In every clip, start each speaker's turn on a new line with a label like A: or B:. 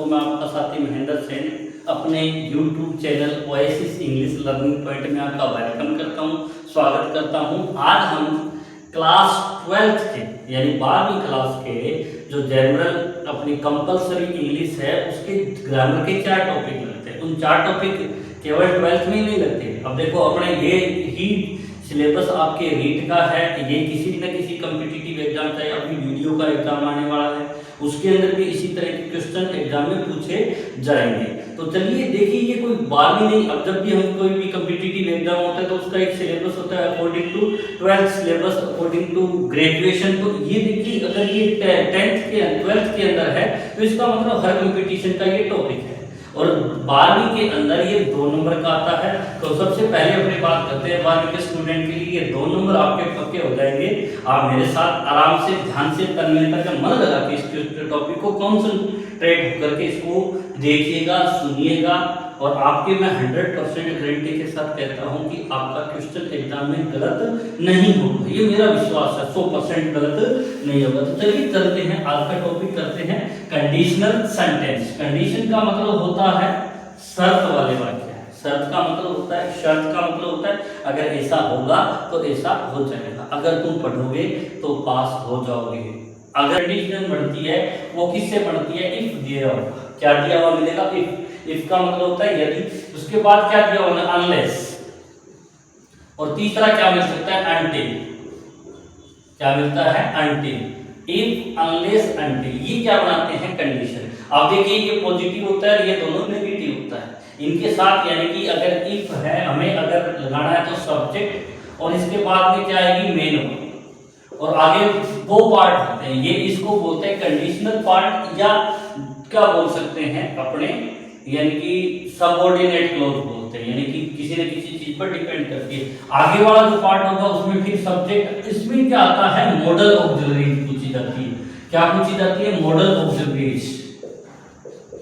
A: दोस्तों, मैं आपका साथी महेंद्र सेन अपने YouTube channel oasis English learning point में आपका वेलकम करता हूं, स्वागत करता हूं। आज हम क्लास 12th के यानी 12वीं क्लास के जो जनरल अपनी कंपलसरी इंग्लिश है उसके ग्रामर के 4 टॉपिक लगते हैं। उन 4 टॉपिक केवल 12th में ही नहीं लगते। अब देखो, अपने ये ही सिलेबस आपके रीट का है, ये किसी न किसी कॉम्पिटिटिव एग्जाम, चाहे अभी वीडियो का एग्जाम आने वाला है उसके अंदर भी इसी तरह के क्वेश्चन एग्जाम में पूछे जाएंगे। तो चलिए देखिए, ये कोई बात ही नहीं। अब जब भी हम कोई भी कॉम्पिटिटिव एग्जाम होता है तो उसका एक सिलेबस होता है according to 12th syllabus, according to graduation. तो ये देखिए, अगर ये 10th के 12th के अंदर है तो इसका मतलब हर कंपटीशन का ये टॉपिक है। और 12वीं के अंदर ये 2 नंबर का आता है। तो सबसे पहले अपनी बात करते हैं 12वीं के स्टूडेंट के लिए ये 2 नंबर आपके पक्के हो जाएंगे। आप मेरे साथ आराम से ध्यान से तन्मयता का मन लगा के इस टॉपिक को कॉन्सेंट्रेट करके इसको देखिएगा, सुनिएगा। और आपके मैं 100% गारंटी के साथ कहता हूं कि आपका क्वेश्चन एग्जाम में गलत नहीं होगा। ये मेरा विश्वास है, 100% गलत नहीं होगा। तो चलिए चलते हैं, आज का टॉपिक करते हैं कंडीशनल सेंटेंस। कंडीशन का मतलब होता है शर्त वाले वाक्य। शर्त का मतलब होता है, शर्त का मतलब होता है अगर ऐसा होगा तो ऐसा हो जाएगा, अगर तुम पढ़ोगे तो पास हो जाओगे। अगर कंडीशन बढ़ती है वो किससे बढ़ती है? इफ दिया हुआ, क्या दिया हुआ मिलेगा? इफ का मतलब होता है यदि, उसके बाद क्या दिया हुआ? अनलेस। और तीसरा क्या मिल सकता है? अनटिल। क्या मिलता है? अनटिल। इफ, अनलेस, अनटिल, ये क्या बनाते हैं? कंडीशन। अब देखिए, ये पॉजिटिव होता है, ये दोनों नेगेटिव होता है। इनके साथ यानी कि अगर इफ है, हमें अगर लगाना है तो सब्जेक्ट, और इसके बाद में क्या आएगी? मेन। और आगे 2 पार्ट होते हैं, ये इसको बोलते हैं कंडीशनल पार्ट, या क्या बोल सकते हैं अपने, यानी कि सबऑर्डिनेट क्लॉज बोलते हैं, यानी कि किसी न किसी चीज पर डिपेंड करती है। आगे वाला जो पार्ट होगा उसमें फिर सब्जेक्ट। इसमें क्या आता है? मॉडल ऑक्सिलरी पूछी जाती है। क्या पूछी जाती है? Model auxiliaries.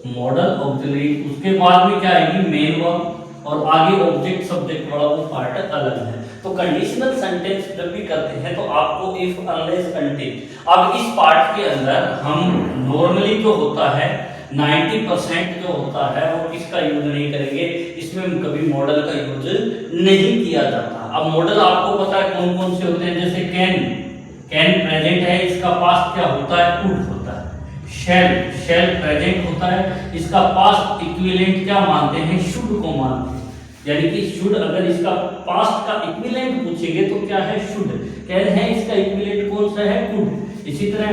A: Model auxiliary. उसके बाद में क्या आएगी? मेन वर्ब, और आगे ऑब्जेक्ट सब्जेक्ट वाला वो पार्ट अलग है। तो कंडीशनल सेंटेंस जब भी करते हैं तो आपको इफ, अनलेस, अनटिल। अब इस पार्ट के अंदर हम नॉर्मली जो होता है 90% जो होता है वो किसका यूज नहीं करेंगे, इसमें कभी मॉडल का यूज नहीं किया जाता। अब मॉडल आपको पता है कौन कौन से होते हैं, जैसे कैन प्रेजेंट है, इसका पास्ट क्या होता है? कुड होता है। शेल प्रेजेंट होता है, इसका पास्ट इक्विवेलेंट क्या मानते हैं? शुड को मानते हैं। यानी कि शुड, अगर इसका पास्ट का इक्विवेलेंट पूछेंगे तो क्या है? शुड। कैन है, इसका इक्विवेलेंट कौन सा है? कुड। इसी तरह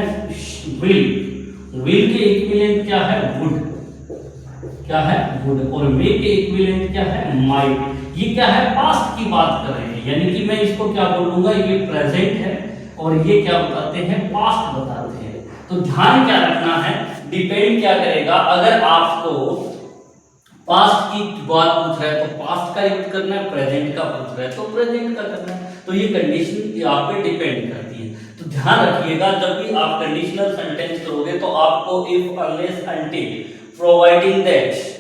A: विल के इक्विवेलेंट क्या है? वुड। क्या है? वुड। और मे के इक्विवेलेंट क्या है? माइट। ये क्या है? पास्ट की बात कर रहे हैं, यानी कि मैं इसको क्या बोलूंगा? ये प्रेजेंट है और ये क्या बताते हैं? पास्ट बताते हैं। तो ध्यान क्या रखना है, डिपेंड क्या करेगा, अगर आपको पास्ट की बात पूछ रहा है तो पास्ट का यूज करना है, प्रेजेंट का पूछ रहा है तो प्रेजेंट का करना है। तो ये कंडीशन आप पे डिपेंड करती है। तो ध्यान रखिएगा, जब भी आप कंडीशनल सेंटेंस करोगे तो आपको if, unless, until, providing that,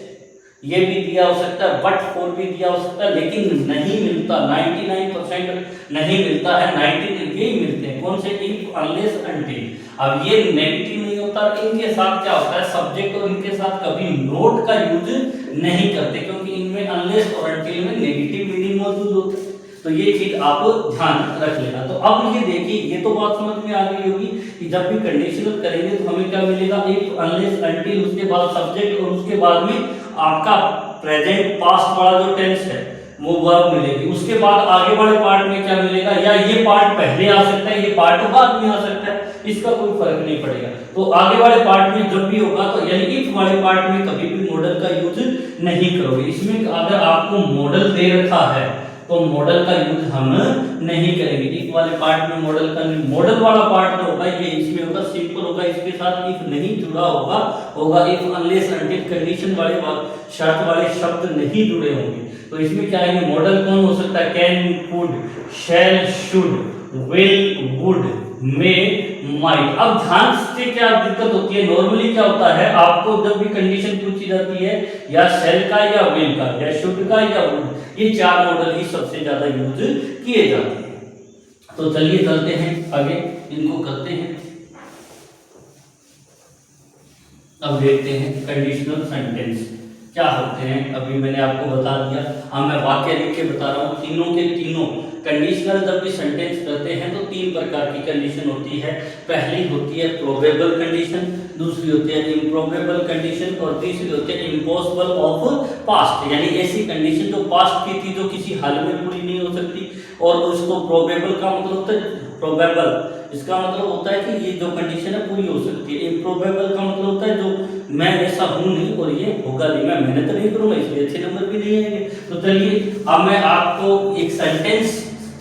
A: ये भी दिया हो सकता है, बट फॉर भी दिया हो सकता है, लेकिन नहीं मिलता, 99% नहीं मिलता है, 19 यही मिलते हैं। कौन से? If, unless, until. अब ये नेगेटिव नहीं होता, इनके साथ क्या होता है? सब्जेक्ट, और इनके साथ कभी नोट का यूज नहीं करते, क्योंकि इनमें अनलेस और अनटिल में नेगेटिव मीनिंग मौजूद होता है। तो ये चीज आप ध्यान रख लेना। तो अब ये देखिए, ये तो बात समझ में आ गई होगी कि जब भी कंडीशनल करेंगे तो हमें क्या मिलेगा? इफ, अनलेस, अनटिल, उसके बाद सब्जेक्ट, और उसके बाद में आपका प्रेजेंट पास्ट वाला जो टेंस है वो वर्ब मिलेगी। उसके बाद आगे वाले पार्ट में क्या मिलेगा? या ये पार्ट पहले आ सकता है, ये पार्ट बाद में आ सकता है, इसका कोई फर्क नहीं पड़ेगा। तो आगे वाले पार्ट में जब भी होगा तो यानी इफ वाले पार्ट में कभी भी मॉडल का यूज नहीं करोगे। इसमें अगर आपको मॉडल दे रखा है तो मॉडल का यूज हम नहीं करेंगे। इफ वाले पार्ट में मॉडल का, मॉडल वाला पार्ट जो होगा ये इसमें होगा, सिंपल होगा, इसके साथ इफ नहीं जुड़ा होगा इफ, अनलेस, अनटिल, कंडीशन वाले शर्त वाले शब्द नहीं जुड़े होंगे। तो इसमें क्या है? मॉडल कौन हो सकता है? Can, could, shall, should, will, would, may, might. अब ध्यान से क्या दिक्कत होती है, नॉर्मली क्या होता है, आपको जब भी कंडीशन पूछी जाती है या शैल का, या विल का, या शुड का, या वुड, ये 4 मॉडल ही सबसे ज्यादा यूज किए जाते हैं। तो चलिए चलते हैं आगे, इनको करते हैं। अब देखते हैं कंडीशनल सेंटेंस क्या होते हैं। अभी मैंने आपको बता दिया। हाँ, मैं वाक्य लिख के बता रहा हूँ। तीनों के तीनों कंडीशनल जब भी सेंटेंस करते हैं तो तीन प्रकार की कंडीशन होती है। पहली होती है प्रोबेबल कंडीशन, दूसरी होती है इम्प्रोबेबल कंडीशन और तीसरी होती है इम्पॉसिबल ऑफ पास्ट, यानी ऐसी कंडीशन जो पास्ट की थी, जो किसी हाल में पूरी नहीं हो सकती। और उसको प्रोबेबल का मतलब होता है, प्रोबेबल इसका मतलब होता है कि ये जो कंडीशन है पूरी हो सकती है। इम्प्रोबेबल का मतलब होता है जो मैं ऐसा हूं नहीं और ये होगा नहीं, मैं मेहनत नहीं करूंगा इसलिए अच्छे नंबर भी नहीं आएंगे। तो चलिए अब मैं आपको एक सेंटेंस,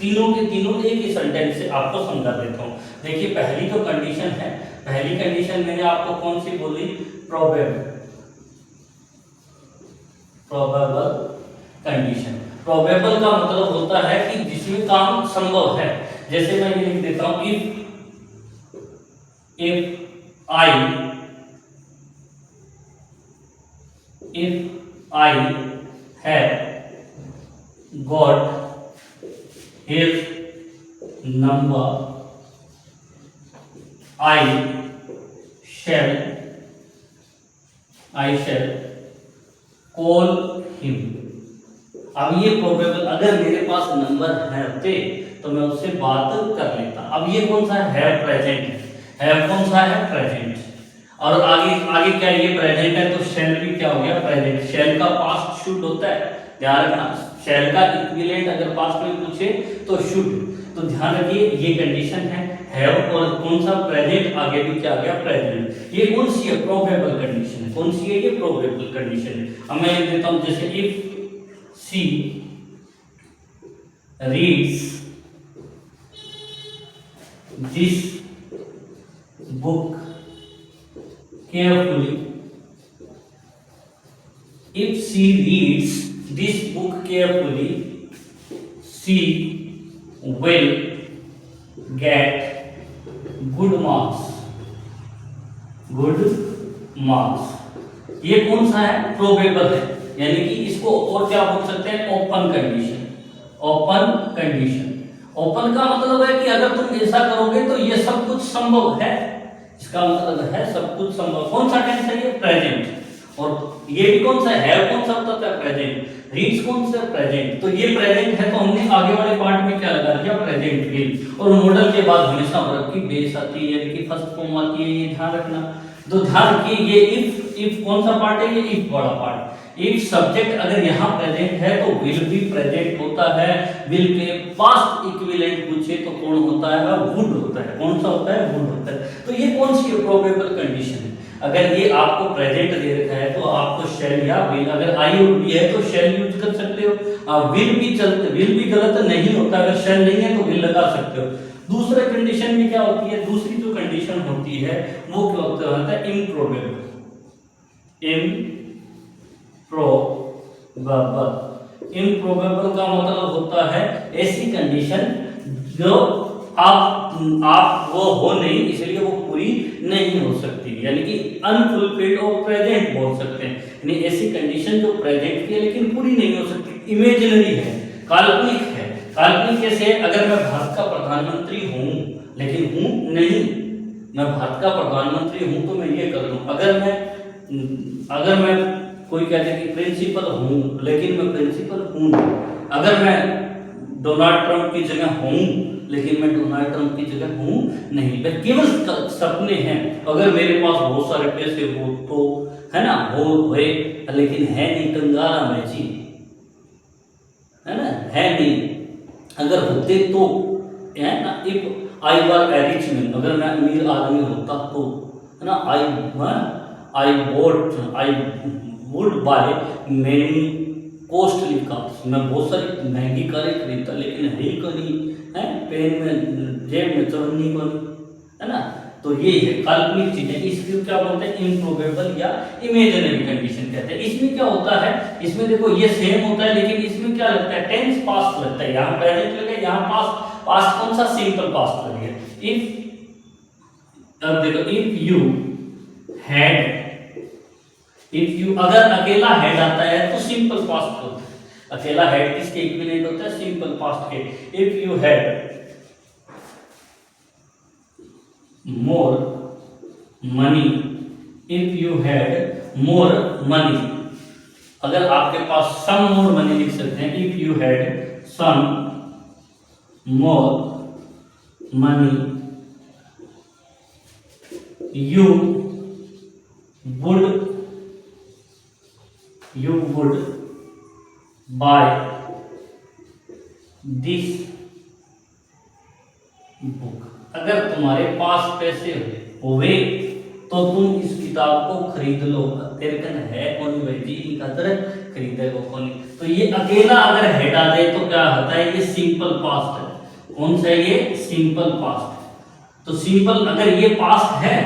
A: तीनों के तीनों एक ही सेंटेंस से आपको समझा देता हूँ। देखिए पहली जो कंडीशन है, पहली कंडीशन मैंने आपको कौन सी बोली, प्रोबेबल, प्रोबेबल कंडीशन। प्रोबेबल का मतलब होता है कि जिसमें काम संभव है। जैसे मैं ये लिख देता हूं, if I have got his number I shall call him. अब ये प्रोबेबल, अगर मेरे पास नंबर है तो मैं उससे बात कर लेता। अब ये कौन सा है, प्रेजेंट है कौन सा है, प्रेजेंट। और आगे आगे क्या, ये प्रेजेंट है तो शैल भी क्या हो गया, प्रेजेंट। शैल का पास्ट शुड होता है, ध्यान रखना। शैल का इक्विवेलेंट अगर पास्ट में पूछे तो शुड। तो ध्यान रखिए ये कंडीशन है और कौन सा, प्रेजेंट, आगे भी क्या आ गया, प्रेजेंट। ये कौन सी है, प्रोबेबल कंडीशन है। कौन सी है, ये प्रोबेबल कंडीशन है। अब मैं लिख देता हूं, जैसे if she reads this book carefully, if she reads this book carefully, she will get good marks, good marks। ये कौन सा है, प्रोबेबल है, यानी कि इसको और क्या बोल सकते हैं, open condition. Open condition, open का मतलब है कि अगर तुम ऐसा करोगे तो ये सब कुछ संभव है, इसका मतलब है सब कुछ संभव। कौन सा टेंस है, ये प्रेजेंट। और ये भी कौन सा है, कौन सा होता है, प्रेजेंट। रीड्स कौन सा, प्रेजेंट। तो ये प्रेजेंट है तो हमने आगे वाले पार्ट में क्या लगा दिया, प्रेजेंट विल। और मॉडल के बाद हमेशा वर्ब की बेस आती है, यानी कि फर्स्ट फॉर्म आती है, ये ध्यान रखना। तो ध्यान रखिए ये इफ कौन सा पार्ट है, ये इफ वाला पार्ट। इफ सब्जेक्ट अगर यहाँ प्रेजेंट है तो विल भी प्रेजेंट होता है। विल के पास्ट इक्विवेलेंट पूछे तो कौन होता है, वुड होता है। कौन सा होता है, वुड होता है। तो ये कौन सी प्रोबेबल कंडीशन है। अगर ये आपको प्रेजेंट दे रखा है तो आपको शैल या विल, अगर आई और बी है तो शैल यूज कर सकते हो। विल भी चलते, विल भी गलत नहीं होता, अगर शैल नहीं है तो विल लगा सकते हो। दूसरे कंडीशन में क्या होती है, दूसरी जो कंडीशन होती है वो क्या होता है, इम्प्रोबेबल। इम्प्रोबेबल का मतलब होता है ऐसी कंडीशन जो आप वो हो नहीं, इसलिए वो पूरी नहीं हो सकती, यानी कि अनफुलफिल्ड और प्रेजेंट बोल सकते हैं। यानी ऐसी कंडीशन जो प्रेजेंट की है लेकिन पूरी नहीं हो सकती, इमेजिनरी है, काल्पनिक है। काल्पनिक कैसे है, अगर मैं भारत का प्रधानमंत्री हूं लेकिन हूं नहीं, मैं भारत का प्रधानमंत्री हूं तो मैं ये कर लूं। अगर मैं कोई कहते हैं कि प्रिंसिपल हूं लेकिन मैं प्रिंसिपल हूं नहीं। अगर मैं डोनाल्ड ट्रंप की जगह हूं लेकिन मैं डोनाल्ड ट्रंप की जगह हूं नहीं, मैं केवल सपने हैं। अगर मेरे पास बहुत सारे पैसे हो तो है ना, हो हुए, लेकिन है नहीं, कंगाला मैं जी, है ना, है नहीं। अगर होते तो, है ना, if I were A rich man, अगर मैं अमीर आदमी होता तो, है ना, I would by many costly cars, मैं बहुत सारी महंगी कारें खरीदता, लेकिन है ही नहीं, है पेन में, जेब में चवन्नी को नहीं, है ना। तो ये है काल्पनिक चीजें, इसको क्या बोलते हैं, इम्प्रोबेबल या इमेजिनरी कंडीशन कहते हैं। इसमें क्या होता है, इसमें देखो ये सेम होता है लेकिन इसमें क्या लगता है, टेंस पास्ट लगता है। यहाँ प्रेजेंट लगे, यहाँ पास्ट कौन सा, सिंपल पास्ट लगे। अब देखो, इफ यू अगर अकेला हेड आता है तो सिंपल पास्ट होता है। अकेला हेड किसके इक्विवेलेंट होता है, सिंपल पास्ट के। If you had more money if you had more money, अगर आपके पास सम मोर मनी लिख सकते हैं, if you had some more money you would buy this book, अगर तुम्हारे पास पैसे हुए तो तुम इस किताब को खरीद लो। तेरे कन है कौन भाई जी खातर खरीदे को कौन। तो ये अकेला अगर हेड आ जाए तो क्या होता है, ये सिंपल पास्ट है। कौन सा ये सिंपल पास्ट है। तो सिंपल अगर ये पास्ट है,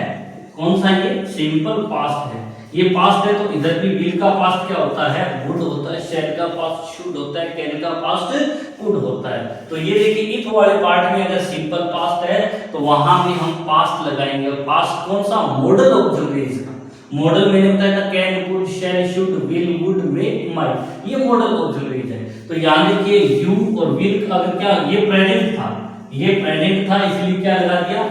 A: कौन सा ये सिंपल पास्ट है, ये पास्ट है तो इधर भी विल का पास्ट क्या होता है, वुड होता है, शैल का पास्ट शुड होता है, कैन का पास्ट कुड होता है। तो ये देखिए इफ वाले पार्ट में अगर सिंपल पास्ट है तो वहां भी हम पास्ट लगाएंगे। और पास्ट कौन सा, मॉडल ऑक्सिलरीज का। मॉडल मैंने बताया था can could shall should will would may might, ये मॉडल ऑक्सिलरीज है। तो यानी कि यू और विल अगर क्या, ये प्रेजेंट था, ये प्रेजेंट था इसलिए क्या लगा दिया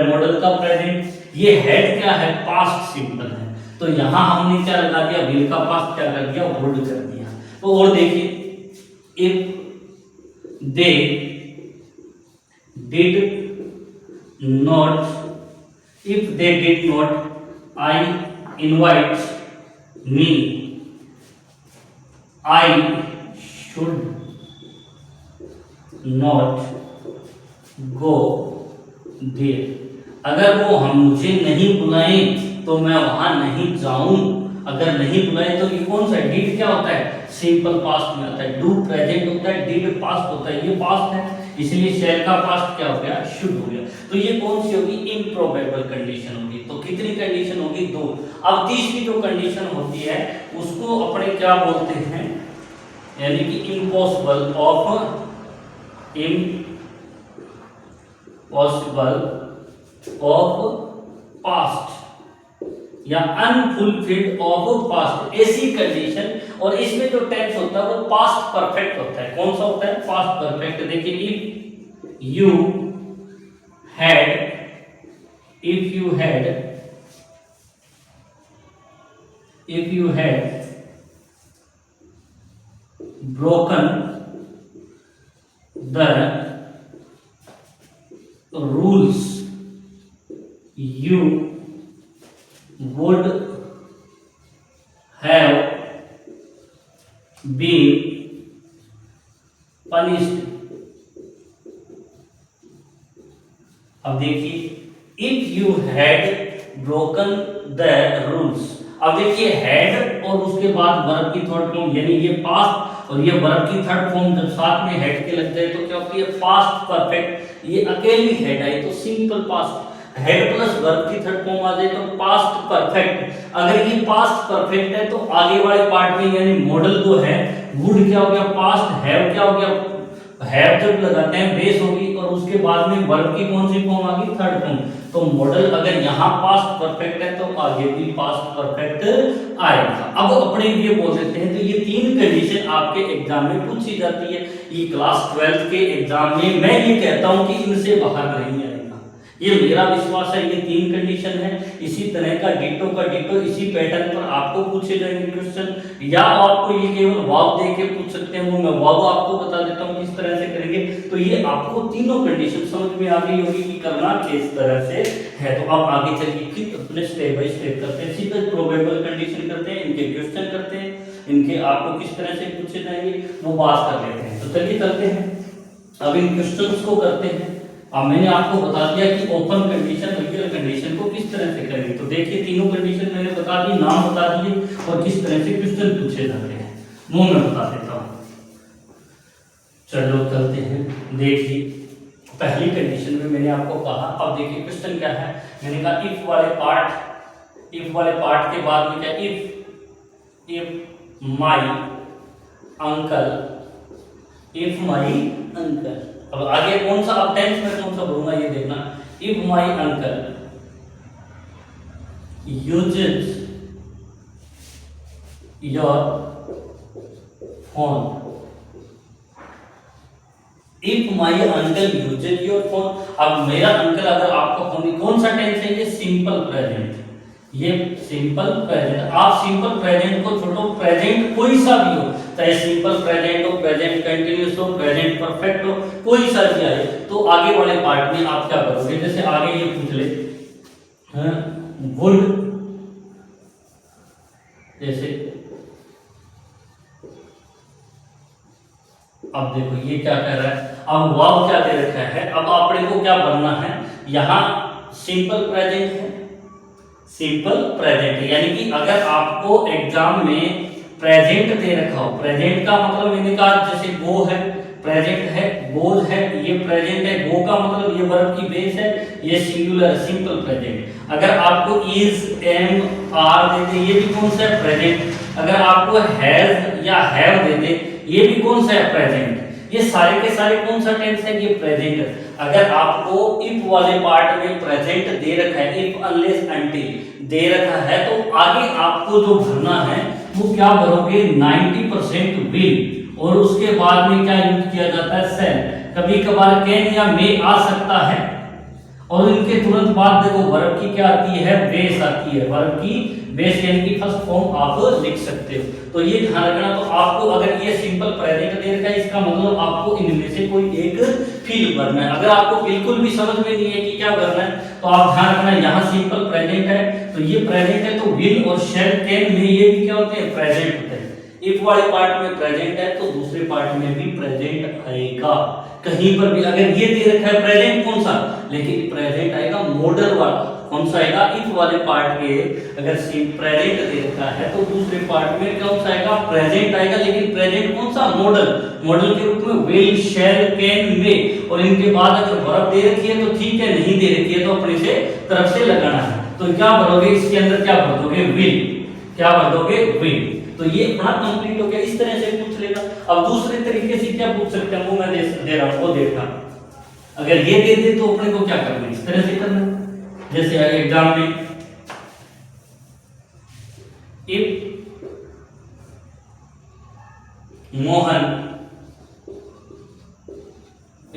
A: मॉडल का प्रेजेंट। ये हेड क्या है, पास्ट सिंपल है, तो यहां हमने क्या लगा दिया, विल का पास्ट क्या कर दिया, वुड कर दिया। तो और देखिए if they did not, if they did not I invite me I should not go there, अगर वो हम मुझे नहीं बुलाए तो मैं वहां नहीं जाऊं। अगर नहीं बुलाए तो ये कौन सा है, डिड क्या होता है, सिंपल पास्ट में आता है, डू प्रेजेंट होता है, डिड पास्ट होता है, ये पास्ट है इसलिए शैल का पास्ट क्या हो गया, शुड हो गया। तो ये कौन सी होगी, इम्प्रोबेबल कंडीशन होगी। तो कितनी कंडीशन होगी, दो। अब तीसरी जो कंडीशन होती है उसको अपने क्या बोलते हैं, यानी कि इम्पॉसिबल ऑफ पास्ट या अनफुलफिल्ड ऑफ पास्ट, ऐसी कंडीशन। और इसमें जो टेंस होता है वो पास्ट परफेक्ट होता है। कौन सा होता है, पास्ट परफेक्ट। देखिए if you had broken the rules you would have been punished। अब देखिए if you had broken the rules, अब देखिए हैड और उसके बाद वर्ब की थर्ड फॉर्म, यानी ये पास्ट और ये वर्ब की थर्ड फॉर्म जब साथ में हेड के लग जाए तो क्या होती है, पास्ट परफेक्ट। ये अकेली हेड आई तो simple past, head plus verb की थर्ड फॉर्म आ जाए तो पास्ट परफेक्ट। अगर ये पास्ट परफेक्ट है तो आगे वाले पार्ट में यानी मॉडल जो है वुड क्या हो गया, पास्ट, हैव क्या हो गया, हैव जब लगाते हैं बेस होगी और उसके बाद में वर्ब की कौन सी फॉर्म आ गई, थर्ड फॉर्म। तो मॉडल अगर यहाँ पास्ट परफेक्ट है तो आगे भी पास्ट परफेक्ट आएगा। अब अपने लिए बोल देते हैं। तो ये तीन कंडीशन आपके एग्जाम में पूछी जाती है। ये क्लास 12 के एग्जाम में मैं ये कहता हूं कि इनसे बाहर नहीं आएगा, ये मेरा विश्वास है। ये तीन कंडीशन है, इसी तरह का डिटो इसी पैटर्न पर आपको पूछे जाएंगे क्वेश्चन, या आपको ये केवल वाव दे के पूछ सकते हैं, वो मैं वाव आपको बता देता हूँ किस तरह से करेंगे। तो ये आपको तीनों कंडीशन समझ में आ गई होगी कि करना किस तरह से है। तो अब आगे चलिए फिर अपने स्टेप बाय स्टेप करते हैं। सीधे प्रोबेबल कंडीशन करते हैं, इनके क्वेश्चन करते हैं, इनके आपको किस तरह से पूछे जाएंगे वो बात कर लेते हैं। तो चलिए चलते हैं, अब इन क्वेश्चंस को करते हैं। अब मैंने आपको बता दिया कि ओपन कंडीशन रियल कंडीशन को किस तरह से करेंगे। तो देखिए तीनों कंडीशन मैंने बता दी, नाम बता दिए और किस तरह से क्वेश्चन पूछे जाते हैं वो मैं बता देता हूँ। चलो चलते हैं। देखिए पहली कंडीशन में मैंने आपको कहा, अब देखिए क्वेश्चन क्या है। मैंने कहा इफ वाले पार्ट के बाद में क्या, इफ माई अंकल। अब आगे कौन सा, अब टेंस में कौन सा बोलूंगा ये देखना। If my uncle uses your phone, if my uncle uses your phone. अब मेरा अंकल अगर आपका फोन, कौन सा टेंस है ये, सिंपल प्रेजेंट। ये सिंपल प्रेजेंट। आप सिंपल प्रेजेंट को छोड़ो, प्रेजेंट कोई सा भी हो, चाहे सिंपल प्रेजेंट हो, प्रेजेंट कंटिन्यूअस हो, प्रेजेंट परफेक्ट हो, कोई सा भी आए, तो आगे वाले पार्ट में आप क्या करोगे? जैसे आगे ये पूछ ले वुड, जैसे अब देखो ये क्या कह रहा है, अब वर्ब क्या दे रखा है, अब अपने को क्या बनना है, यहाँ सिंपल प्रेजेंट है, सिंपल प्रेजेंट है, यानी कि अगर आपको एग्जाम में प्रेजेंट दे रखा हो, प्रेजेंट का मतलब मैंने कहा जैसे गो है, प्रेजेंट है, गोज है, ये प्रेजेंट है, गो का मतलब ये वर्ब की बेस है, ये सिंगुलर सिंपल प्रेजेंट। अगर आपको इज, एम, आर दे दे, ये भी कौन सा है? प्रेजेंट। अगर आपको हैज या हैव दे दे, ये भी कौन सा है? प्रेजेंट। ये सारे के सारे कौन सा टेंस है? ये प्रेजेंट। अगर आपको इफ वाले पार्ट में प्रेजेंट दे रखा है, इफ अनलेस अनटिल दे रखा है, तो आगे आपको जो भरना है वो क्या भरोगे? 90% विल, और उसके बाद में क्या यूज किया जाता है? सेल। कभी कभार कैन या मे आ सकता है, और इनके तुरंत बाद देखो वर्ब की क्या आती है? बेस आती है। वर्ब की बेस यानी कि फर्स्ट फॉर्म आप लिख सकते हो, तो ये ध्यान रखना। तो आपको अगर ये सिंपल प्रेजेंट दे रखा है, इसका मतलब आपको इनमें से कोई एक फील भरना है। अगर आपको बिल्कुल भी समझ में नहीं है कि क्या करना है, तो आप ध्यान रखना, यहाँ सिंपल प्रेजेंट है, तो ये प्रेजेंट है, तो विल और शैल, कैन में ये भी क्या होते हैं? प्रेजेंट होते हैं। इफ वाले पार्ट में प्रेजेंट है, तो दूसरे पार्ट में भी प्रेजेंट आएगा। कहीं पर भी अगर ये दे रखा है प्रेजेंट कौन सा, लेकिन प्रेजेंट आएगा मॉडल वाला, कौन सा आएगा? इफ वाले पार्ट के अगर प्रेजेंट दे रखा है, तो दूसरे पार्ट में कौन सा आएगा? प्रेजेंट आएगा, लेकिन प्रेजेंट कौन सा? मॉडल। मॉडल के रूप में विल, शैल, कैन, मे, और इनके बाद अगर वर्ब दे रखी है तो ठीक है, नहीं दे रखी है तो अपने से तरफ से लगाना है। तो क्या भरोगे इसके अंदर? क्या भर दोगे? विल। क्या भर दोगे? विल। तो ये अपना कंप्लीट हो गया। इस तरह से पूछ लेगा। अब दूसरे तरीके से क्या पूछ सकते हैं, वो मैं दे रहा हूं, वो देखना। अगर ये दे दे तो अपने को क्या करना है? इस तरह से करना है। जैसे एग्जाम में if Mohan,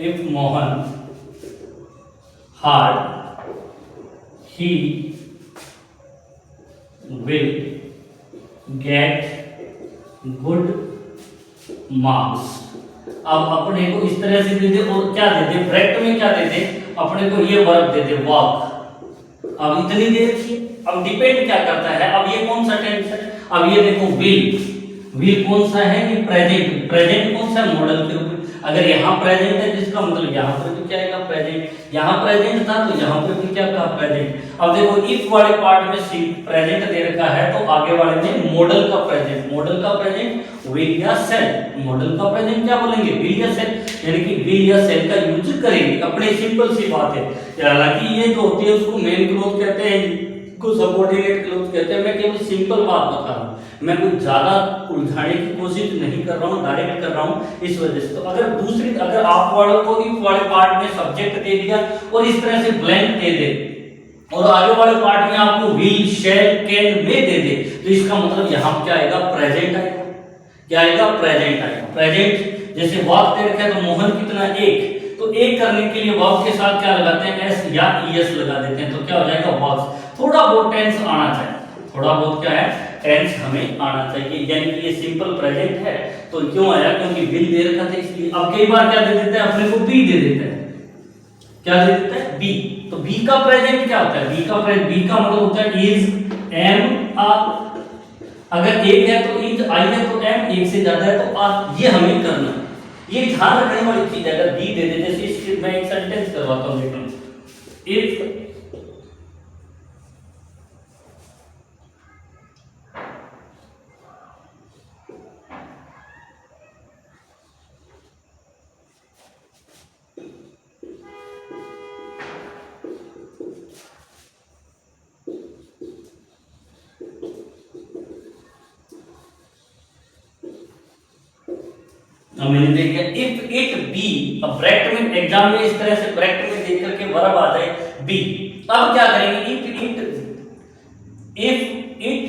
A: if Mohan had, he will get good marks। अब अपने को इस तरह से दे दे, और क्या दे दे? ब्रैकेट में क्या दे दे? अपने को ये वर्ब दे दे, वॉक। अब इतनी दे रखी है। अब डिपेंड क्या करता है, अब ये कौन सा टेंस है? अब ये देखो विल, विल कौन सा है? ये प्रेजेंट। प्रेजेंट कौन सा है? मॉडल के रूप में। अगर यहाँ प्रेजेंट है, जिसका मतलब यहाँ पर भी क्या आएगा? प्रेजेंट। यहाँ प्रेजेंट था तो यहाँ पे भी क्या था? प्रेजेंट। अब देखो इफ वाले पार्ट में प्रेजेंट दे रखा है, तो आगे वाले में मॉडल का प्रेजेंट। मॉडल का प्रेजेंट विल या सेल। मॉडल का प्रेजेंट क्या बोलेंगे? विल या सेल, यानी कि विल या सेल का यूज करेंगे। अपने सिंपल सी बात है। हालांकि ये जो होती है उसको मेन क्लोज कहते हैं, को सबऑर्डिनेट क्लोज कहते हैं। मैं केवल सिंपल बात बता रहा हूँ, मैं कुछ ज्यादा उलझाने की कोशिश नहीं कर रहा हूँ, डायरेक्ट कर रहा हूँ इस वजह से। तो अगर आप वालों को इफ वाले पार्ट में सब्जेक्ट दे दिया और इस तरह से ब्लैंक दे दे, और आगे वाले पार्ट में आपको विल, शैल, कैन, मे दे दे, तो इसका मतलब यहाँ क्या आएगा? प्रेजेंट आएगा। क्या आएगा? प्रेजेंट आएगा। प्रेजेंट जैसे वाक दे रखा है, तो मोहन कितना? एक। तो एक करने के लिए वर्ब के साथ क्या लगाते हैं? एस या ईएस लगा देते हैं, तो क्या हो जाएगा? वर्ब्स। थोड़ा बहुत टेंस आना चाहिए, थोड़ा बहुत क्या है? टेंस हमें आना चाहिए। यानी कि ये सिंपल प्रेजेंट है, तो क्यों आया? क्योंकि विल दे रखा था इसलिए। अब कई बार क्या दे देते हैं? अपने को बी दे देते हैं। क्या दे देते हैं? बी। तो बी का प्रेजेंट क्या होता है? बी का मतलब होता है इज, एम, आर। अगर एक है तो इज, आई है तो एम, एक से ज्यादा है तो आर। ये हमें करना है, ये ध्यान रखने वाली चीज है। अगर बी दे दे, जैसे इसके मैं एक सेंटेंस करवाता हूं, देखो। इफ मैंने देख लिया इफ इट बी। अब ब्रैकेट में एग्जाम में इस तरह से ब्रैकेट में देख करके वर्ब आ जाए बी। अब क्या करेंगे? If it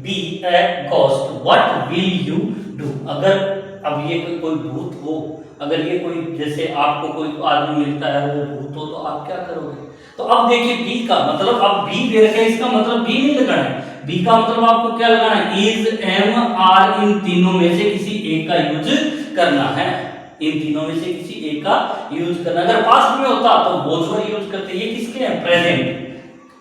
A: be a ghost what will you do. अगर अब ये कोई भूत हो, अगर ये कोई, जैसे आपको कोई आदमी मिलता है वो भूत हो, तो आप क्या करोगे? तो अब देखिए बी का मतलब, अब बी दे रखा है, इसका मतलब बी नहीं लगाना है। बी का मतलब आपको क्या लगाना है, इज, एम, आर, इन तीनों में से किसी एक का यूज करना है। इन तीनों में से किसी एक का यूज करना। अगर पास्ट में होता तो वॉज वर यूज करते। ये किसके हैं, प्रेजेंट,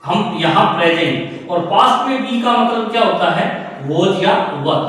A: हम यहाँ प्रेजेंट। और पास्ट में बी का मतलब क्या होता है, वॉज या वर।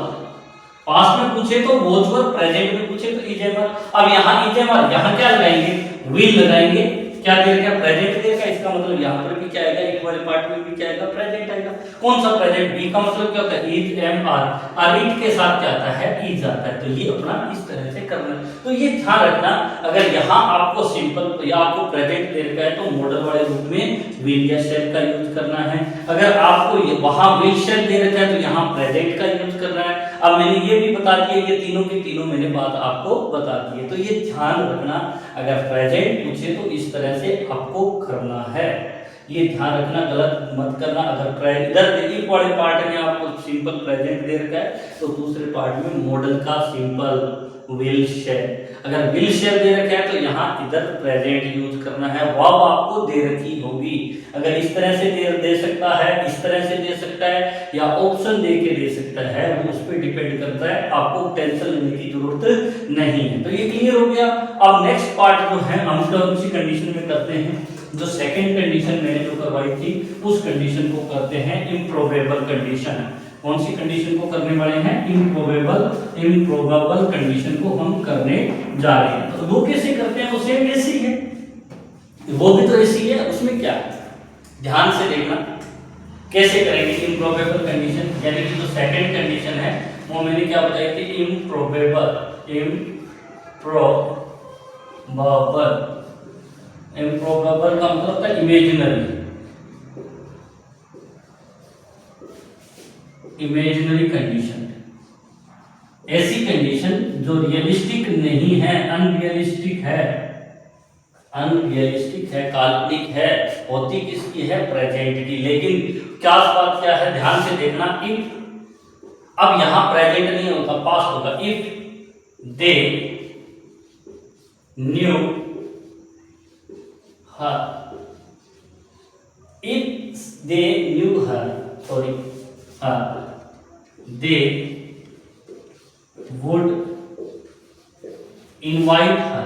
A: पास्ट में पूछे तो वॉज वर, प्रेजेंट में पूछे तो इज, एम, आर। अब यहाँ इज, एम, आर, यहाँ क्या लगाएंगे, विल लगाएंगे। क्या दे रखा है, प्रेजेंट दे रखा है, इसका मतलब यहाँ पर भी क्या आएगा, एक वाले पार्ट में भी क्या आएगा, प्रेजेंट आएगा। कौन सा प्रेजेंट, बी का मतलब क्या होता है, इज, एम, आर, और इट के साथ क्या आता है, इज आता है। तो ये अपना इस तरह से करना है। तो ये ध्यान रखना, अगर यहाँ आपको सिंपल या आपको प्रेजेंट दे रखा है तो मॉडल वाले रूप में विल या शैल का यूज करना है। अगर आपको वहां विल शैल दे रखा है तो यहाँ प्रेजेंट का यूज करना है। अब मैंने ये भी बता दिया, ये तीनों के तीनों मैंने बात आपको बता दी है। तो ये ध्यान रखना, अगर प्रेजेंट पूछे तो इस तरह से आपको करना है। ये ध्यान रखना, गलत मत करना। अगर इधर एक वाले पार्ट में आपको सिंपल प्रेजेंट दे रखा है तो दूसरे पार्ट में मॉडल का सिंपल विल शैल। अगर विल शैल दे रखा है तो यहाँ इधर प्रेजेंट यूज करना है। वर्ब आपको दे रखी होगी, अगर इस तरह से दे सकता है, इस तरह से दे सकता है, या ऑप्शन दे के दे सकता है, वो उस पर डिपेंड करता है। आपको टेंशन लेने की जरूरत नहीं है। तो ये क्लियर हो गया। अब नेक्स्ट पार्ट जो है हम उसी कंडीशन में करते हैं, जो सेकंड कंडीशन मैंने जो करवाई थी उस कंडीशन को करते हैं इम्प्रोबेबल कंडीशन। कौन सी कंडीशन को करने वाले हैं, इम्प्रोबेबल कंडीशन को हम करने जा रहे हैं। तो वो कैसे करते हैं, वो सेम ऐसी है, वो भी तो ऐसी है, उसमें क्या है, ध्यान से देखना कैसे करेंगे इम्प्रोबेबल कंडीशन। यानी कि जो सेकंड कंडीशन है वो मैंने क्या बताई थी, इम्प्रोबेबल का मतलब था इमेजिनरी कंडीशन। ऐसी कंडीशन जो रियलिस्टिक नहीं है, अनरियलिस्टिक है, काल्पनिक है, होती किसकी है, प्रेजेंट की। लेकिन क्या बात क्या है, ध्यान से देखना। इफ, अब यहां प्रेजेंट नहीं होता, पास्ट होगा। If they knew her, if they knew her, sorry, they would invite her।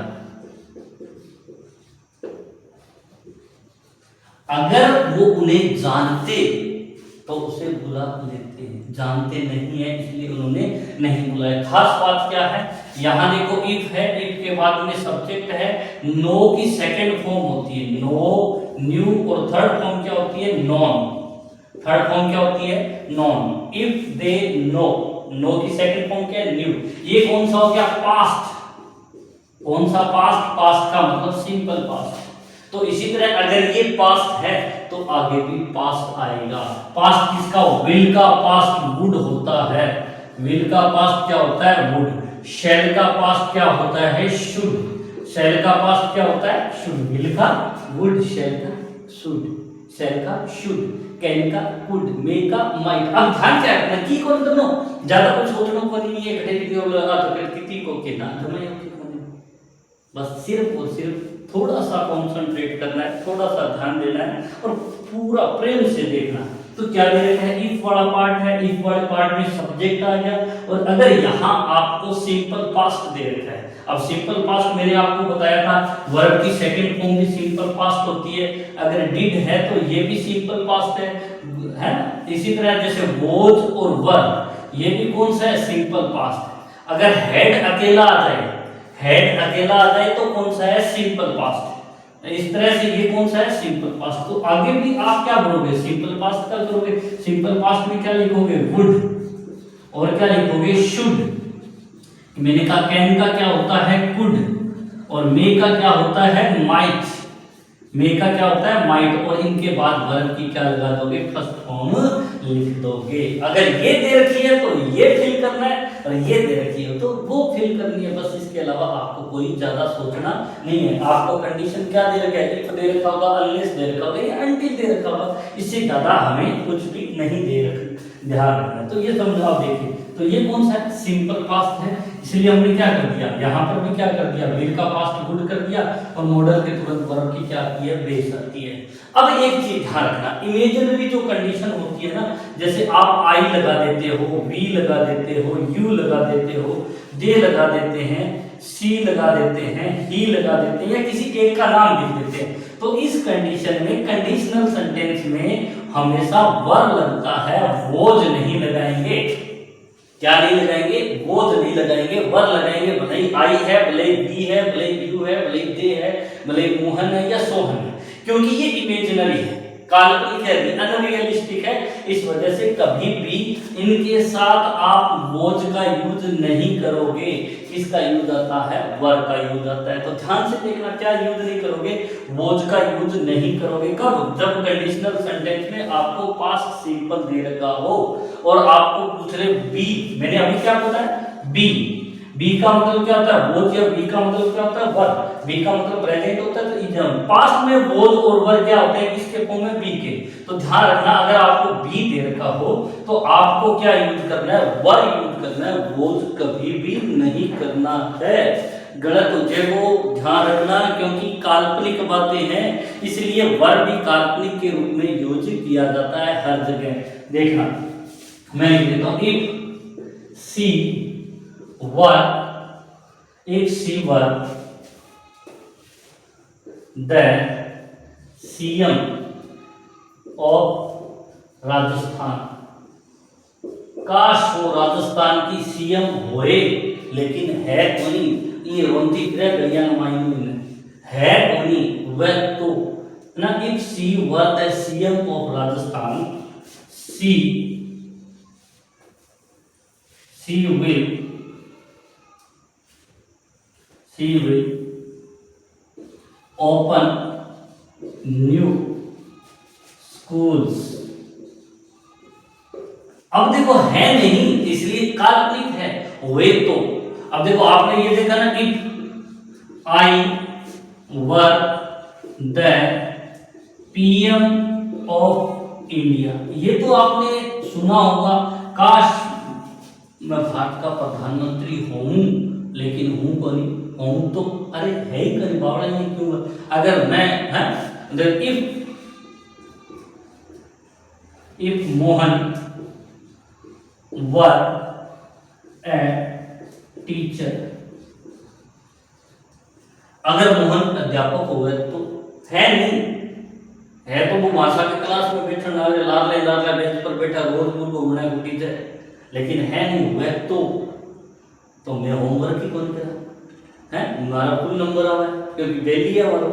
A: अगर वो उन्हें जानते तो उसे बुला लेते हैं, जानते नहीं है इसलिए उन्होंने नहीं बुलाया। खास बात क्या है, यहां देखो इफ है, इफ के बाद में सब्जेक्ट है, नो की सेकंड फॉर्म होती है नो, न्यू, और थर्ड फॉर्म क्या होती है, नॉन। थर्ड फॉर्म क्या होती है, known. If they know, know की सेकंड फॉर्म क्या है, न्यू। ये कौन सा हो गया, पास्ट। कौन सा पास्ट, पास्ट का मतलब सिंपल पास्ट। तो इसी तरह अगर ये पास्ट है तो आगे भी पास्ट आएगा। पास्ट किसका, विल का पास्ट वुड होता है। विल का पास्ट क्या होता है, वुड। शैल का पास्ट क्या होता है, शुड। शैल का पास्ट क्या होता है, शुड। विल का वुड, शैल का शुड, शैल का शुड, कैन का कुड, मे का माइट। अब ध्यान क्या रखना, की कौन दोनों ज्यादा कुछ सोचना को नहीं है, खड़े भी हो लगा तो फिर कितनी को के ना जमाए होती कोने। बस सिर्फ और सिर्फ थोड़ा सा कंसंट्रेट करना है, थोड़ा सा ध्यान देना है और पूरा प्रेम से देखना। तो क्या दे रखा है, इफ वाला पार्ट है, इफ वाले पार्ट में सब्जेक्ट आ गया। और अगर यहां आपको सिंपल पास्ट दे रखा है, अब सिंपल पास्ट मैंने आपको बताया था वर्ब की सेकंड फॉर्म भी सिंपल पास्ट होती है। अगर डिड है तो ये भी सिंपल पास्ट है। इसी तरह जैसे वॉज और वर, ये भी कौन सा है, सिंपल पास्ट है। अगर हेड अकेला आ जाए, हेड अकेला आ जाए तो कौन सा है, सिंपल पास्ट। इस तरह से ये कौन सा है, सिंपल पास्ट। तो आगे भी आप क्या करोगे, सिंपल पास्ट का करोगे। सिंपल पास्ट में क्या लिखोगे, वुड, और क्या लिखोगे, शुड। मैंने कहा कैन का क्या होता है, कुड, और मे का क्या होता है, माइट। मे का क्या होता है, माइट, और इनके बाद वर्ब की क्या लगा दोगे, फर्स्ट फॉर्म लिख दोगे। अगर ये दे रखी है तो ये फिल करना है, और ये दे रखी है तो वो फिल करनी है। बस इसके अलावा आपको कोई ज्यादा सोचना नहीं है। आपको कंडीशन क्या दे रखा है, इफ दे रखा होगा, अनलेस दे रखा होगा, या अनटिल दे रखा होगा। इससे ज्यादा हमें कुछ भी नहीं दे रखा, ध्यान रखना। तो ये समझो, आप देखिए तो ये कौन सा है, सिंपल पास्ट है। इसलिए हमने क्या कर दिया, यहाँ पर भी क्या कर दिया, विल का पास्ट वुड कर दिया और मॉडल के तुरंत वर्ब की क्या आती है, बेस आती है। अब एक चीज ध्यान रखना, इमेजिनरी जो कंडीशन होती है ना, जैसे आप आई लगा देते हो, वी लगा देते हो, यू लगा देते हो, दे लगा देते हैं, सी लगा देते हैं, ही लगा देते हैं, या किसी एक का नाम लिख देते हैं, तो इस कंडीशन में कंडीशनल सेंटेंस में हमेशा वर लगता है, वोज नहीं लगाएंगे। क्या नहीं लगाएंगे, वोज नहीं लगाएंगे, वर लगाएंगे। भले ही आई है, भले ही बी है, भले ही यू है, भले ही दे है, भले ही मोहन है या सोहन है, क्योंकि ये इमेजिनरी है, काल्पनिक है, अनरियलिस्टिक है। इस वजह से कभी भी इनके साथ आप वोज का यूज नहीं करोगे। किसका यूज आता है, वर का यूज आता है। तो ध्यान से देखना, क्या यूज नहीं करोगे, वोज का यूज नहीं करोगे। कब, जब कंडीशनल सेंटेंस में आपको पास्ट सिंपल दे रखा हो और आपको पूछ रहे बी, मैंने अभी क्या बताया, बी, बी का मतलब क्या होता है, वोज, या बी का मतलब क्या होता है, वर, बी का मतलब प्रेजेंट होता है। तो पास्ट में वोज और वर क्या होते हैं, किसके फॉर्म में, बी के। तो ध्यान रखना, अगर आपको बी दे रखा हो तो आपको क्या यूज करना है, वर यूज करना है, वोज कभी भी नहीं करना है। गलत हो जाए वो ध्यान रखना, क्योंकि काल्पनिक बातें हैं, इसलिए वर भी काल्पनिक के रूप में यूज किया जाता है हर जगह। देखना, मैं लिख देता हूं, if she were, if she were the CM of Rajasthan, काश वो राजस्थान की सीएम होए, लेकिन है कोनी, ये रोंती फिरे गलियां नुमाइंदी है कोनी, वह तो ना, if she were the CM of Rajasthan, she will open new schools। अब देखो है नहीं, इसलिए काल्पनिक है, वे तो। अब देखो आपने ये देखा ना, if I were the PM of India, ये तो आपने सुना होगा, काश मैं भारत का प्रधानमंत्री हूं, लेकिन हूं कौन, हूं तो अरे है ही कहीं, बावड़ा नहीं क्यों। अगर मैं है, if Mohan were a teacher, अगर मोहन अध्यापक हो गए, तो है नहीं, है तो वो भाषा के क्लास में बैठा लाल बेंच पर बैठा रोज घूमना को टीचर, लेकिन है नहीं, हुआ तो मैं होमवर्क ही कौन करा है, हमारा फुल नंबर आवा है, क्योंकि डेली है वाला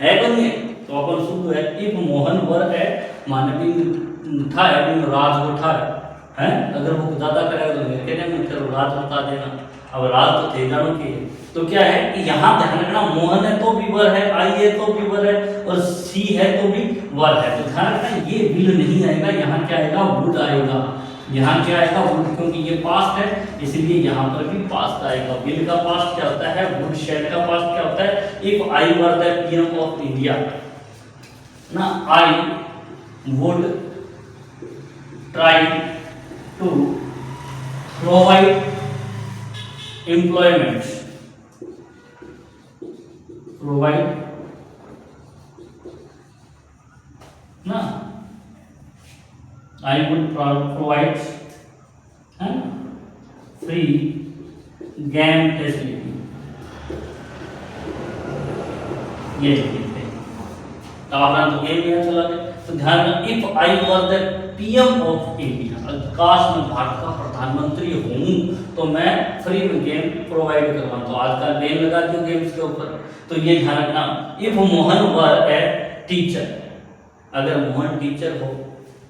A: है कौन है, तो अपन शुद्ध है। इफ मोहन वर है, माने भी था है, भी राज उठा है, अगर वो ज्यादा करेगा तो मेरे कहने में चलो राज बता देना, अब राज तो थे जानो की। तो क्या है कि यहाँ ध्यान रखना, मोहन है तो भी वर है, आई है तो भी वर है, और सी है तो भी वर है। तो ध्यान रखना, ये विल नहीं आएगा, यहाँ क्या आएगा, वुड आएगा। यहाँ क्या आएगा, वुड, क्योंकि ये पास्ट है, इसलिए यहाँ पर भी पास्ट आएगा। विल का पास्ट क्या होता है, वुड। शेड का पास्ट क्या होता है, if I were the PM of India ना, I would try to provide employment, provide ना, I would provide free game facility, ये लिखते हैं। तो आपने तो गेम यहाँ चला गया। तो ध्यान रखना, if I were the PM of India, काश मैं भारत का प्रधानमंत्री हूँ तो मैं फ्री में गेम प्रोवाइड करवाऊँ। तो आजकल गेम लगा दियो गेम्स के ऊपर। तो ये ध्यान रखना, if Mohan were a teacher, अगर मोहन टीचर हो,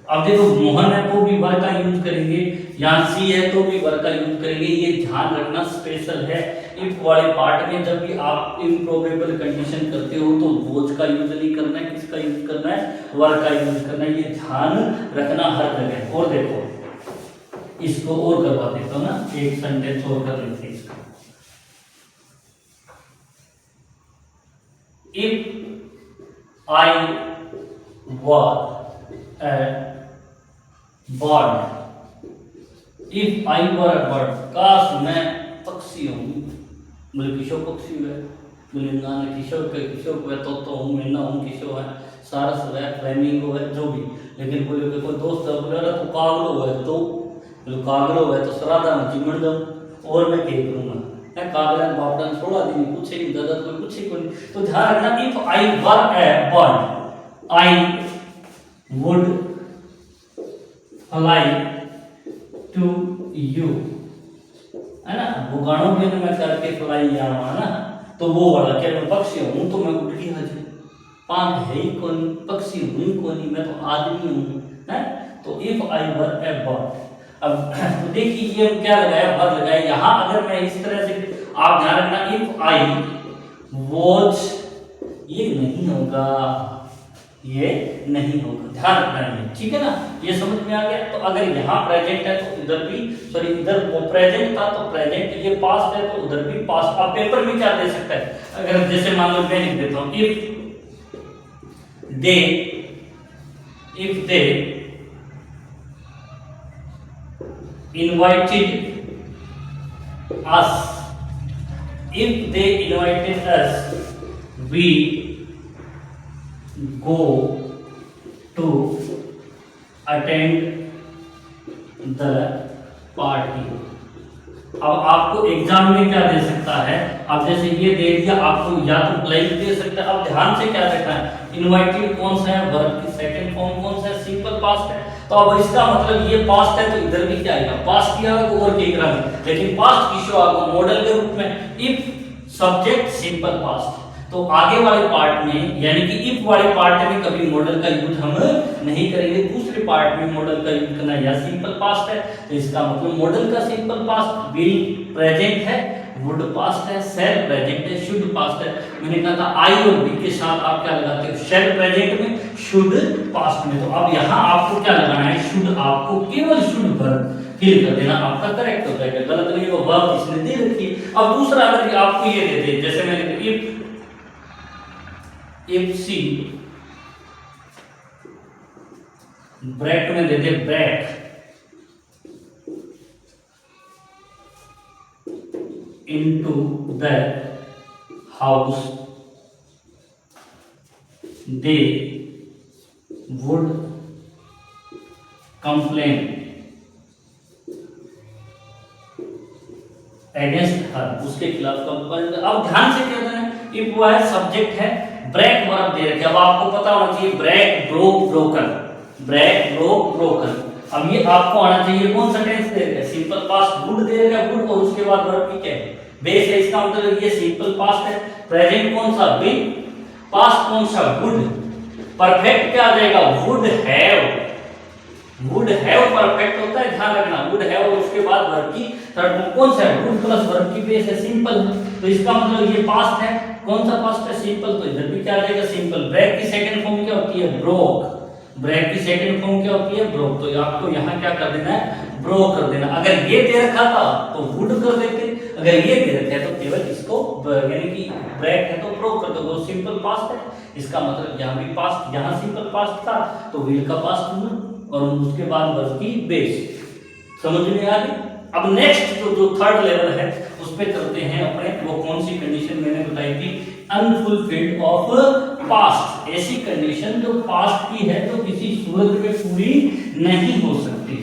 A: अब देखो मोहन है तो भी वर का यूज करेंगे, यहाँ सी है तो भी वर का यूज करेंगे, ये ध्यान रखना स्पेशल है। इफ वाले पार्ट में जब भी आप इम्प्रोबेबल कंडीशन करते हो तो वोज का यूज नहीं करना है, किसका यूज करना है, वर का यूज करना है, ये ध्यान रखना हर जगह। और देखो इसको और करवा देता हूँ ना, एक सेंटेंस और कर लेते हैं इसका। If I were a bird if I were a bird, काश मैं पक्षी हूँ, बोले किशो पक्षी है, बोले ना किशो के किशो है, तो हूँ, मैना हूँ, किशो है, सारस है, फ्लेमिंगो है, जो भी। लेकिन बोले कि कोई दोस्त है, बोले तो कागलो है, तो बोले कागलो है तो सराधा में चिमड़ जाऊँ और मैं क्या करूँगा, मैं कागला बापड़ा ने छोड़ा दी, कुछ ही नहीं दादा, कोई कुछ ही कोई। तो ध्यान रखना, if I were a bird I would fly to you, है ना, वो गानों में मैं करके फ्लाई जाऊँ, है ना, तो वो वाला क्या, मैं पक्षी हूँ तो मैं उड़ गया जी, पांख है ही कौन, पक्षी हूँ ही कौन, मैं तो आदमी हूँ, है। तो if I were a bird, अब तो देखिए ये क्या लगाया, वर लगाया यहाँ। अगर मैं इस तरह से, आप ध्यान रखना, इफ आई वॉच, ये नहीं होगा, ये नहीं होगा, ध्यान रखना है, ठीक है ना, ये समझ में आ गया। तो अगर यहाँ प्रेजेंट है तो इधर भी, सॉरी इधर वो प्रेजेंट था तो प्रेजेंट, ये पास्ट है तो उधर भी पास्ट। आप पेपर में क्या दे सकता है, अगर जैसे मान लो मैं लिख देता हूँ, if they invited us, if they invited us, we go to attend the party। अब आपको एग्जाम में क्या दे सकता है, अब जैसे ये दे दिया आपको, या तो ब्लैंक दे सकता है। अब ध्यान से क्या देखना है, इनवाइटेड कौन सा है, वर्ब की सेकंड फॉर्म कौन सा है, सिंपल पास्ट है। तो अब इसका मतलब ये पास्ट है तो इधर भी क्या आएगा, पास्ट किया होगा और के क्रम, लेकिन पास्ट किसो आएगा, मॉडल के रूप में, इफ सब्जेक्ट सिंपल पास्ट। तो आगे वाले पार्ट में, यानी कि इफ वाले पार्ट में कभी मॉडल का यूज हम नहीं करेंगे, दूसरे पार्ट में मॉडल का यूज करना, या सिंपल पास्ट है तो इसका मतलब मॉडल का सिंपल पास्ट, विल प्रेजेंट है, वुड पास्ट है, शैल प्रेजेंट है, शुड पास्ट है। मैंने कहा था आई और बी के साथ आप क्या लगाते हो, शैल प्रेजेंट में, शुड पास्ट में। तो अब यहाँ आपको क्या लगाना है, शुड, आपको केवल शुड वर्ब फिल कर देना, आपका करेक्ट हो जाएगा, गलत नहीं, वो वर्ब इसने दे रखी है। अब दूसरा अगर आपको ये दे दे, जैसे मैंने इफ सी, ब्रैकेट में दे दे brake into the house, they would complain against her, उसके खिलाफ कंप्लेन। अब ध्यान से क्या करना है, इफ वो है सब्जेक्ट है, ब्रेक वर्ब दे रखे, अब आपको पता होना चाहिए break, broke, broken, break, broke, broken. अब ये आपको आना चाहिए, कौन सा टेंस दे रखा है, सिंपल पास्ट, वुड दे रखा है, वुड, और उसके बाद वर्ब की क्या है, बेस है, इसका मतलब ये सिंपल पास्ट है। प्रेजेंट कौन सा, विल, पास्ट कौन सा, वुड, परफेक्ट क्या आ जाएगा, would have, would have perfect होता है, ध्यान रखना, वुड हैव, और उसके बाद वर्ब की थर्ड फॉर्म कौन सा है, वुड प्लस वर्ब की बेस है, सिंपल, तो इसका मतलब ये पास्ट है, कौन सा पास्ट है, सिंपल, तो इधर भी क्या आ जाएगा, सिंपल। ब्रेक की सेकंड फॉर्म क्या होती है, ब्रोक, ब्रेक की सेकंड फॉर्म क्या होती है, ब्रोक, तो आपको यहाँ क्या कर देना है, ब्रो कर देना। अगर ये दे रखा था तो वुड कर देते, अगर ये दे रखा है तो केवल इसको, यानी कि ब्रेक है तो ब्रो कर दो, वो सिंपल पास्ट है, इसका मतलब यहाँ भी पास्ट, यहाँ सिंपल पास्ट था तो विल का पास्ट हुआ, और उसके बाद वर्ब की बेस, समझ में आ गई। अब नेक्स्ट जो थर्ड लेवल है उस पे करते हैं अपने, वो कौन सी कंडीशन मैंने बताई थी, अनफुलफिल्ड ऑफ पास्ट, ऐसी कंडीशन जो पास्ट की है तो किसी सूरत में पूरी नहीं हो सकती,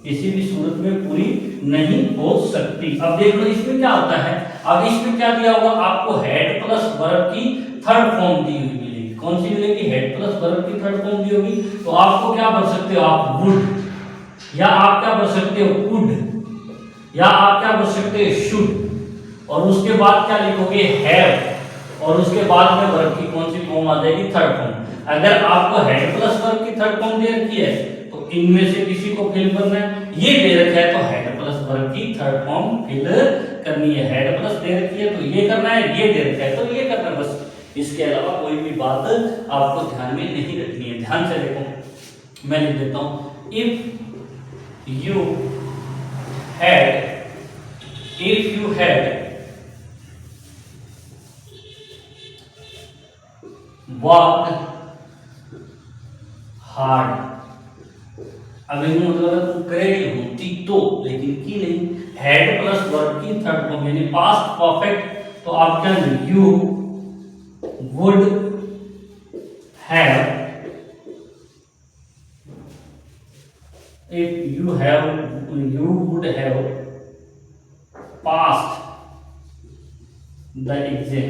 A: किसी भी सूरत में पूरी नहीं हो सकती। अब देख लो इसमें क्या होता है, अब इसमें क्या दिया होगा आपको, हेड प्लस वर्ब की थर्ड फॉर्म दी हुई मिलेगी, कौन सी मिलेगी, हेड प्लस वर्ब की थर्ड फॉर्म दी होगी, तो आपको क्या भर सकते हो, आप वुड, या आप क्या भर सकते हो, कुड, या आप क्या भर सकते हो, शुड, और उसके बाद क्या लिखोगे, हैव, और उसके बाद में वर्ब की कौन सी फॉर्म आ जाएगी, थर्ड फॉर्म। अगर आपको हेड प्लस वर्ब की थर्ड फॉर्म दे रखी है तो इनमें से किसी को फिल करना है, ये दे रखा है तो हेड प्लस वर्ब की थर्ड फॉर्म फिल करनी है, हेड प्लस दे रखी है तो ये करना है, ये दे रखा है तो ये करना है, बस इसके अलावा कोई भी बात आपको ध्यान में नहीं रखनी है। ध्यान से देखो, मैं लिख देता हूं, if you had worked hard अब इनको मतलब अगर तुम करेगी होती तो, लेकिन की नहीं। हैड प्लस वर्ब की थर्ड फॉर्म यानी पास्ट परफेक्ट, तो आप क्या you would have, if you would have passed the exam।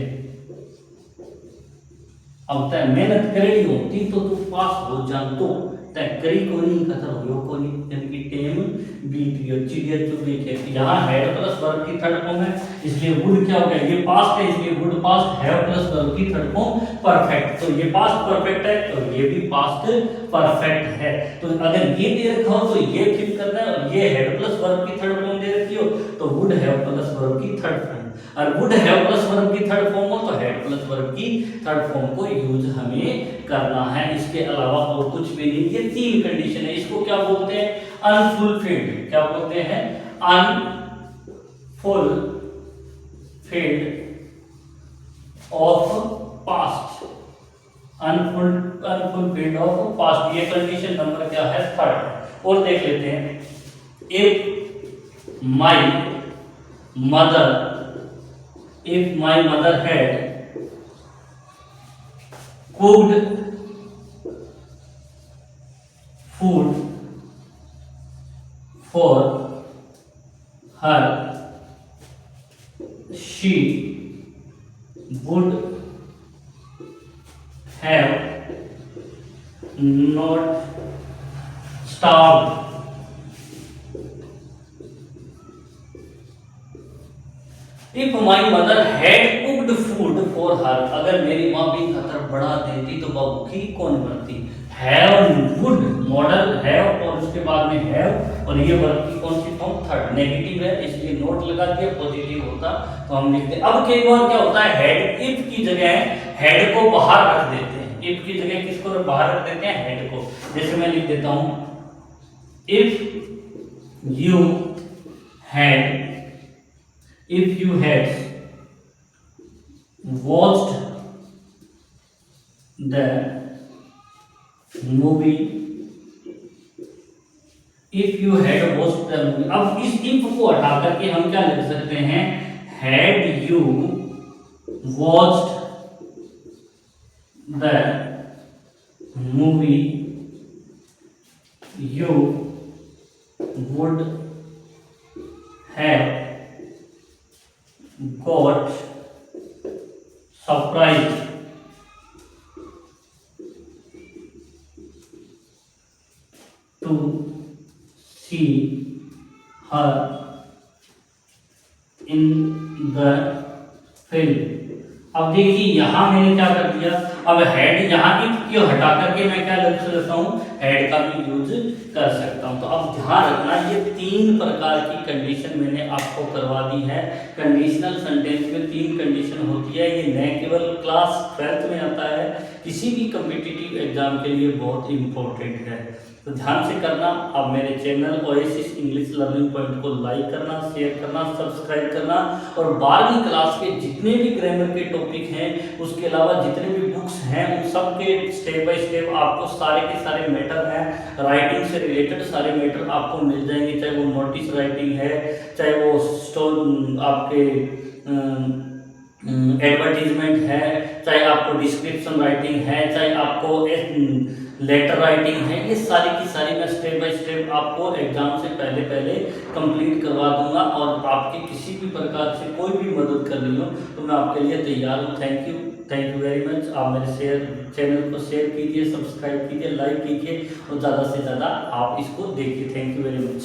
A: अब तय मेहनत करेगी होती तो तू पास हो जानतो, तय करी को नहीं कतर हो को नहीं, यानी कि टेम बीत गया, चिड़िया चुग गई खेती। यहाँ हैड प्लस वर्ब की थर्ड फॉर्म है, इसलिए वुड क्या हो गया, ये पास्ट है इसलिए would past, have plus verb की थर्ड फॉर्म परफेक्ट, तो ये पास्ट परफेक्ट है तो ये भी पास्ट परफेक्ट है। तो अगर ये दे रखा हो तो ये फिल करना है, और ये हैड प्लस वर्ब की थर्ड फॉर्म दे रखी हो तो वुड हैव प्लस वर्ब की थर्ड फॉर्म, और वुड हैव प्लस वर्ब की थर्ड फॉर्म हो तो हैड प्लस वर्ब की थर्ड फॉर्म को यूज हमें करना है। इसके अलावा और कुछ भी नहीं। ये तीन कंडीशन है, इसको क्या बोलते हैं, अनफुलफिल्ड। क्या बोलते हैं, unfulfilled of past, unfulfilled of past, ये कंडीशन नंबर क्या है, थर्ड। और देख लेते हैं, if my mother had cooked food for her, she would have not starved। If my mother had cooked food for her, अगर मेरी माँ भी खतर बढ़ा देती तो बाबू की कौन बनती। हैव वुड मॉडल हैव और उसके बाद में हैव, और ये वर्ब की कौन सी फॉर्म, थर्ड। नेगेटिव है इसलिए नोट लगा दिया, पॉजिटिव होता तो हम लिखते। अब कई बार क्या होता है, हेड इफ की जगह हेड को बाहर रख देते हैं, इफ की जगह किसको बाहर रख देते हैं, हेड को। जैसे मैं लिख देता हूं, if you had watched the movie, if you had watched the movie। अब इस if को हटा करके हम क्या लिख सकते हैं, had you watched the movie you would have got surprised to see her in the film। अब देखिए यहां मैंने क्या कर दिया, अब हेड यहां की हटा करके मैं क्या लिख सकता हूं, हेड का भी यूज कर सकता हूं। तो अब ध्यान रखना, ये तीन प्रकार की कंडीशन मैंने आपको करवा दी है। कंडीशनल सेंटेंस में तीन कंडीशन होती है, ये न केवल क्लास 12th में आता है, किसी भी कॉम्पिटिटिव एग्जाम के लिए बहुत इंपॉर्टेंट है। तो ध्यान से करना। अब मेरे channel oasis English learning point को लाइक करना, शेयर करना, सब्सक्राइब करना, और 12वीं क्लास के जितने भी ग्रामर के टॉपिक हैं, उसके अलावा जितने भी बुक्स हैं, उन सब के स्टेप बाय स्टेप आपको सारे के सारे मैटर हैं, राइटिंग से रिलेटेड सारे मैटर आपको मिल जाएंगे, चाहे वो नोटिस राइटिंग है, चाहे वो स्टोर आपके एडवर्टीजमेंट है, चाहे आपको डिस्क्रिप्शन राइटिंग है, चाहे आपको लेटर राइटिंग है, ये सारी की सारी मैं स्टेप बाय स्टेप आपको एग्जाम से पहले कंप्लीट करवा दूंगा। और आपकी किसी भी प्रकार से कोई भी मदद करनी हो तो मैं आपके लिए तैयार हूँ। Thank you very much. आप मेरे चैनल को शेयर कीजिए, सब्सक्राइब कीजिए, लाइक कीजिए, और ज़्यादा से ज़्यादा आप इसको देखिए। Thank you very much.